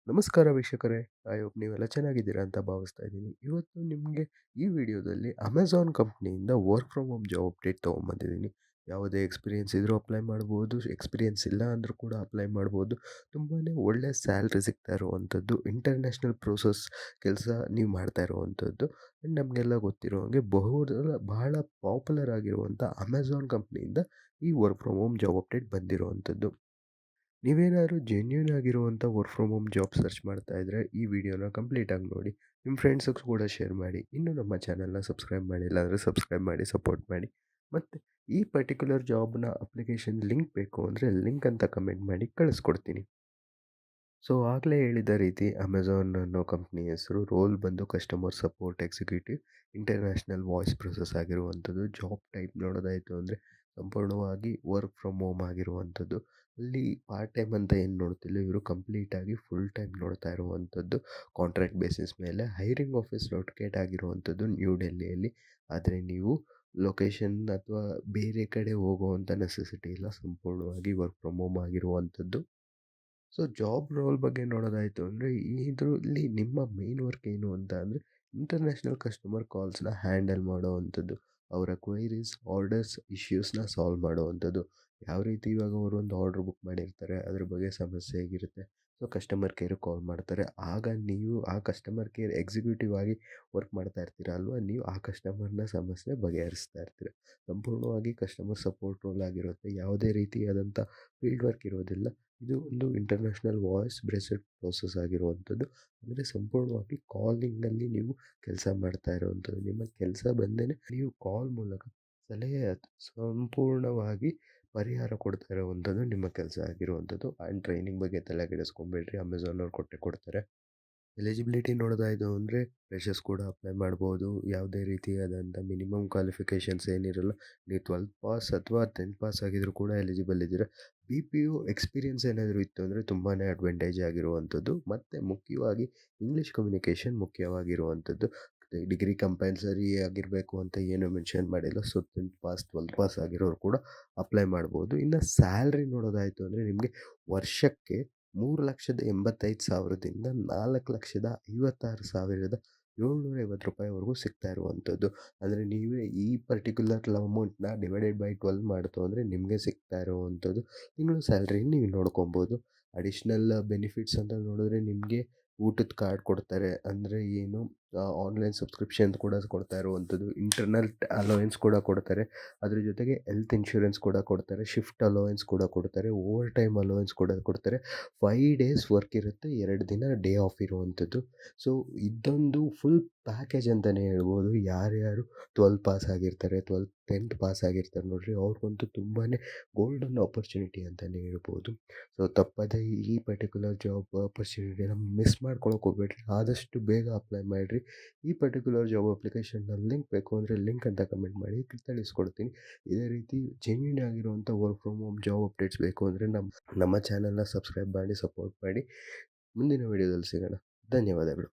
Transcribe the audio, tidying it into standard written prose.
ನಮಸ್ಕಾರ ವೀಕ್ಷಕರೇ. I hope ನೀವೆಲ್ಲ ಚೆನ್ನಾಗಿದ್ದೀರಾ ಅಂತ ಭಾವಿಸ್ತಾ ಇದ್ದೀನಿ. ಇವತ್ತು ನಿಮಗೆ ಈ ವಿಡಿಯೋದಲ್ಲಿ ಅಮೆಝಾನ್ ಕಂಪ್ನಿಯಿಂದ work from home job update ತೊಗೊಂಬಂದಿದ್ದೀನಿ. ಯಾವುದೇ ಎಕ್ಸ್ಪೀರಿಯನ್ಸ್ ಇದ್ರೂ ಅಪ್ಲೈ ಮಾಡ್ಬೋದು, ಎಕ್ಸ್ಪೀರಿಯನ್ಸ್ ಇಲ್ಲ ಅಂದರೂ ಕೂಡ ಅಪ್ಲೈ ಮಾಡ್ಬೋದು. ತುಂಬಾ ಒಳ್ಳೆ ಸ್ಯಾಲ್ರಿ ಸಿಗ್ತಾ ಇರುವಂಥದ್ದು, ಇಂಟರ್ನ್ಯಾಷನಲ್ ಪ್ರೋಸೆಸ್ ಕೆಲಸ ನೀವು ಮಾಡ್ತಾ ಇರುವಂಥದ್ದು. ಆ್ಯಂಡ್ ನಮಗೆಲ್ಲ ಗೊತ್ತಿರೋ ಹಾಗೆ ಬಹಳ ಪಾಪ್ಯುಲರ್ ಆಗಿರುವಂಥ ಅಮೆಝಾನ್ ಕಂಪ್ನಿಯಿಂದ ಈ work from home job update ಬಂದಿರುವಂಥದ್ದು. ನೀವೇನಾದ್ರು ಜೆನ್ಯೂನ್ ಆಗಿರುವಂಥ work from home job search ಮಾಡ್ತಾ ಇದ್ದರೆ ಈ ವಿಡಿಯೋನ ಕಂಪ್ಲೀಟಾಗಿ ನೋಡಿ. ನಿಮ್ಮ ಫ್ರೆಂಡ್ಸಿಗೂ ಕೂಡ ಶೇರ್ ಮಾಡಿ. ಇನ್ನೂ ನಮ್ಮ ಚಾನಲ್‌ನ ಸಬ್ಸ್ಕ್ರೈಬ್ ಮಾಡಿಲ್ಲ ಅಂದರೆ ಸಬ್ಸ್ಕ್ರೈಬ್ ಮಾಡಿ, ಸಪೋರ್ಟ್ ಮಾಡಿ. ಮತ್ತು ಈ ಪರ್ಟಿಕ್ಯುಲರ್ ಜಾಬ್‌ನ ಅಪ್ಲಿಕೇಶನ್ ಲಿಂಕ್ ಬೇಕು ಅಂದರೆ ಲಿಂಕ್ ಅಂತ ಕಮೆಂಟ್ ಮಾಡಿ ಕಳಿಸ್ಕೊಡ್ತೀನಿ. ಸೊ ಆಗಲೇ ಹೇಳಿದ ರೀತಿ ಅಮೆಝಾನ್ ಅನ್ನೋ ಕಂಪ್ನಿ ಹೆಸರು. ರೋಲ್ ಬಂದು customer support executive, international voice process ಆಗಿರುವಂಥದ್ದು. ಜಾಬ್ ಟೈಪ್ ನೋಡೋದಾಯಿತು ಅಂದರೆ ಸಂಪೂರ್ಣವಾಗಿ ವರ್ಕ್ ಫ್ರಮ್ ಹೋಮ್ ಆಗಿರುವಂಥದ್ದು. ಅಲ್ಲಿ ಪಾರ್ಟ್ ಟೈಮ್ ಅಂತ ಏನು ನೋಡ್ತಿಲ್ಲ, ಇವರು ಕಂಪ್ಲೀಟಾಗಿ ಫುಲ್ ಟೈಮ್ ನೋಡ್ತಾ ಇರುವಂಥದ್ದು. ಕಾಂಟ್ರಾಕ್ಟ್ ಬೇಸಿಸ್ ಮೇಲೆ ಹೈರಿಂಗ್ ಆಫೀಸ್ ಲೊಕೇಟ್ ಆಗಿರುವಂಥದ್ದು ನ್ಯೂ ಡೆಲ್ಲಿಯಲ್ಲಿ. ಆದರೆ ನೀವು ಲೊಕೇಶನ್ ಅಥವಾ ಬೇರೆ ಕಡೆ ಹೋಗುವಂಥ ನೆಸೆಸಿಟಿ ಇಲ್ಲ, ಸಂಪೂರ್ಣವಾಗಿ ವರ್ಕ್ ಫ್ರಮ್ ಹೋಮ್ ಆಗಿರುವಂಥದ್ದು. ಸೊ ಜಾಬ್ ರೋಲ್ ಬಗ್ಗೆ ನೋಡೋದಾಯಿತು ಅಂದರೆ ಇದರಲ್ಲಿ ನಿಮ್ಮ ಮೇನ್ ವರ್ಕ್ ಏನು ಅಂತ ಅಂದರೆ ಇಂಟರ್ನ್ಯಾಷನಲ್ ಕಸ್ಟಮರ್ ಕಾಲ್ಸ್ನ ಹ್ಯಾಂಡಲ್ ಮಾಡೋವಂಥದ್ದು. ಅವರ ಕ್ವೈರೀಸ್, ಆರ್ಡರ್ಸ್, ಇಶ್ಯೂಸ್ನ ಸಾಲ್ವ್ ಮಾಡೋವಂಥದ್ದು. ಯಾವ ರೀತಿ ಇವಾಗ ಅವರು ಒಂದು ಆರ್ಡ್ರ್ ಬುಕ್ ಮಾಡಿರ್ತಾರೆ, ಅದ್ರ ಬಗ್ಗೆ ಸಮಸ್ಯೆ ಹೇಗಿರುತ್ತೆ, ಸೊ ಕಸ್ಟಮರ್ ಕೇರಿಗೆ ಕಾಲ್ ಮಾಡ್ತಾರೆ. ಆಗ ನೀವು ಆ ಕಸ್ಟಮರ್ ಕೇರ್ ಎಕ್ಸಿಕ್ಯೂಟಿವ್ ಆಗಿ ವರ್ಕ್ ಮಾಡ್ತಾ ಇರ್ತೀರ ಅಲ್ವಾ, ನೀವು ಆ ಕಸ್ಟಮರ್ನ ಸಮಸ್ಯೆ ಬಗೆಹರಿಸ್ತಾ ಇರ್ತೀರ. ಸಂಪೂರ್ಣವಾಗಿ ಕಸ್ಟಮರ್ ಸಪೋರ್ಟ್ ರೋಲ್ ಆಗಿರುತ್ತೆ. ಯಾವುದೇ ರೀತಿಯಾದಂಥ ಫೀಲ್ಡ್ ವರ್ಕ್ ಇರೋದಿಲ್ಲ. ಇದು ಒಂದು ಇಂಟರ್ನ್ಯಾಷನಲ್ ವಾಯ್ಸ್ ಬೇಸ್ಡ್ ಪ್ರೋಸೆಸ್ ಆಗಿರುವಂಥದ್ದು. ಅಂದರೆ ಸಂಪೂರ್ಣವಾಗಿ ಕಾಲಿಂಗಲ್ಲಿ ನೀವು ಕೆಲಸ ಮಾಡ್ತಾ ಇರುವಂಥದ್ದು. ನಿಮ್ಮ ಕೆಲಸ ಬಂದೇನೆ ನೀವು ಕಾಲ್ ಮೂಲಕ ಸಲಹೆ ಸಂಪೂರ್ಣವಾಗಿ ಪರಿಹಾರ ಕೊಡ್ತಾ ಇರುವಂಥದ್ದು ನಿಮ್ಮ ಕೆಲಸ ಆಗಿರುವಂಥದ್ದು. ಆ್ಯಂಡ್ ಟ್ರೈನಿಂಗ್ ಬಗ್ಗೆ ತಲೆ ಕೆಡಿಸ್ಕೊಬೇಡ್ರಿ, ಅಮೆಝಾನ್ ಅವ್ರು ಕೊಟ್ಟೇ ಕೊಡ್ತಾರೆ. ಎಲಿಜಿಬಿಲಿಟಿ ನೋಡೋದಾಯಿತು ಅಂದರೆ ಫ್ರೆಷರ್ಸ್ ಕೂಡ ಅಪ್ಲೈ ಮಾಡ್ಬೋದು. ಯಾವುದೇ ರೀತಿಯಾದಂಥ ಮಿನಿಮಮ್ ಕ್ವಾಲಿಫಿಕೇಷನ್ಸ್ ಏನಿರಲ್ಲ. ನೀವು 12th ಪಾಸ್ ಅಥವಾ 10th ಪಾಸ್ ಆಗಿದ್ರೂ ಕೂಡ ಎಲಿಜಿಬಲ್ ಇದ್ದೀರಾ. BPO ಎಕ್ಸ್ಪೀರಿಯನ್ಸ್ ಏನಾದರೂ ಇತ್ತು ಅಂದರೆ ತುಂಬಾ ಅಡ್ವಾಂಟೇಜ್ ಆಗಿರುವಂಥದ್ದು. ಮತ್ತು ಮುಖ್ಯವಾಗಿ ಇಂಗ್ಲೀಷ್ ಕಮ್ಯುನಿಕೇಷನ್ ಮುಖ್ಯವಾಗಿರುವಂಥದ್ದು. ಡಿಗ್ರಿ ಕಂಪಲ್ಸರಿ ಆಗಿರಬೇಕು ಅಂತ ಏನೂ ಮೆನ್ಷನ್ ಮಾಡಿಲ್ಲ. So 10th pass, 12th pass ಆಗಿರೋರು ಕೂಡ ಅಪ್ಲೈ ಮಾಡ್ಬೋದು. ಇನ್ನು ಸ್ಯಾಲ್ರಿ ನೋಡೋದಾಯಿತು ಅಂದರೆ ನಿಮಗೆ ವರ್ಷಕ್ಕೆ 3,85,000ದಿಂದ 4,56,750 ಸಿಗ್ತಾ ಇರುವಂಥದ್ದು. ಅಂದರೆ ನೀವೇ ಈ ಪರ್ಟಿಕ್ಯುಲರ್ ಅಮೌಂಟ್ನ ಡಿವೈಡೆಡ್ ಬೈ 12 ಮಾಡ್ತು ಅಂದರೆ ನಿಮಗೆ ಸಿಗ್ತಾ ಇರುವಂಥದ್ದು ತಿಂಗಳು ಸ್ಯಾಲ್ರಿ ನೀವು ನೋಡ್ಕೊಬೋದು. ಅಡಿಷ್ನಲ್ ಬೆನಿಫಿಟ್ಸ್ ಅಂತ ನೋಡಿದ್ರೆ ನಿಮಗೆ ಊಟದ ಕಾರ್ಡ್ ಕೊಡ್ತಾರೆ. ಅಂದರೆ ಏನು, ಆನ್ಲೈನ್ ಸಬ್ಸ್ಕ್ರಿಪ್ಷನ್ ಕೂಡ ಕೊಡ್ತಾ ಇರುವಂಥದ್ದು. ಇಂಟರ್ನಲ್ ಅಲೋವೆನ್ಸ್ ಕೂಡ ಕೊಡ್ತಾರೆ. ಅದ್ರ ಜೊತೆಗೆ ಹೆಲ್ತ್ ಇನ್ಶೂರೆನ್ಸ್ ಕೂಡ ಕೊಡ್ತಾರೆ. ಶಿಫ್ಟ್ ಅಲೋವೆನ್ಸ್ ಕೂಡ ಕೊಡ್ತಾರೆ. ಓವರ್ ಟೈಮ್ ಅಲೋವೆನ್ಸ್ ಕೂಡ ಕೊಡ್ತಾರೆ. 5 ಡೇಸ್ ವರ್ಕ್ ಇರುತ್ತೆ, 2 ದಿನ ಡೇ ಆಫ್ ಇರುವಂಥದ್ದು. ಸೊ ಇದೊಂದು ಫುಲ್ ಪ್ಯಾಕೇಜ್ ಅಂತಲೇ ಹೇಳ್ಬೋದು. ಯಾರ್ಯಾರು 12 ಪಾಸ್ ಆಗಿರ್ತಾರೆ, 10th ಪಾಸ್ ಆಗಿರ್ತಾರೆ ನೋಡಿರಿ, ಅವ್ರಿಗಂತೂ ತುಂಬಾ ಗೋಲ್ಡನ್ ಆಪರ್ಚುನಿಟಿ ಅಂತಲೇ ಹೇಳ್ಬೋದು. ಸೊ ತಪ್ಪದೇ ಈ ಪರ್ಟಿಕ್ಯುಲರ್ ಜಾಬ್ ಆಪರ್ಚುನಿಟಿನ ಮಿಸ್ ಮಾಡ್ಕೊಳಕ್ಕೆ ಹೋಗ್ಬೇಡ್ರಿ. ಆದಷ್ಟು ಬೇಗ ಅಪ್ಲೈ ಮಾಡಿರಿ. ಈ ಪರ್ಟಿಕ್ಯುಲರ್ ಜಾಬ್ ಅಪ್ಲಿಕೇಶನ್ನ ಲಿಂಕ್ ಬೇಕು ಅಂದರೆ ಲಿಂಕ್ ಅಂತ ಕಮೆಂಟ್ ಮಾಡಿ ತಿಳಿಸ್ಕೊಡ್ತೀನಿ. ಇದೇ ರೀತಿ ಜೆನ್ಯೂನ್ ಆಗಿರುವಂಥ work from home job updates ಬೇಕು ಅಂದರೆ ನಮ್ಮ ಚಾನಲ್ನ ಸಬ್ಸ್ಕ್ರೈಬ್ ಮಾಡಿ, ಸಪೋರ್ಟ್ ಮಾಡಿ. ಮುಂದಿನ ವೀಡಿಯೋದಲ್ಲಿ ಸಿಗೋಣ. ಧನ್ಯವಾದಗಳು.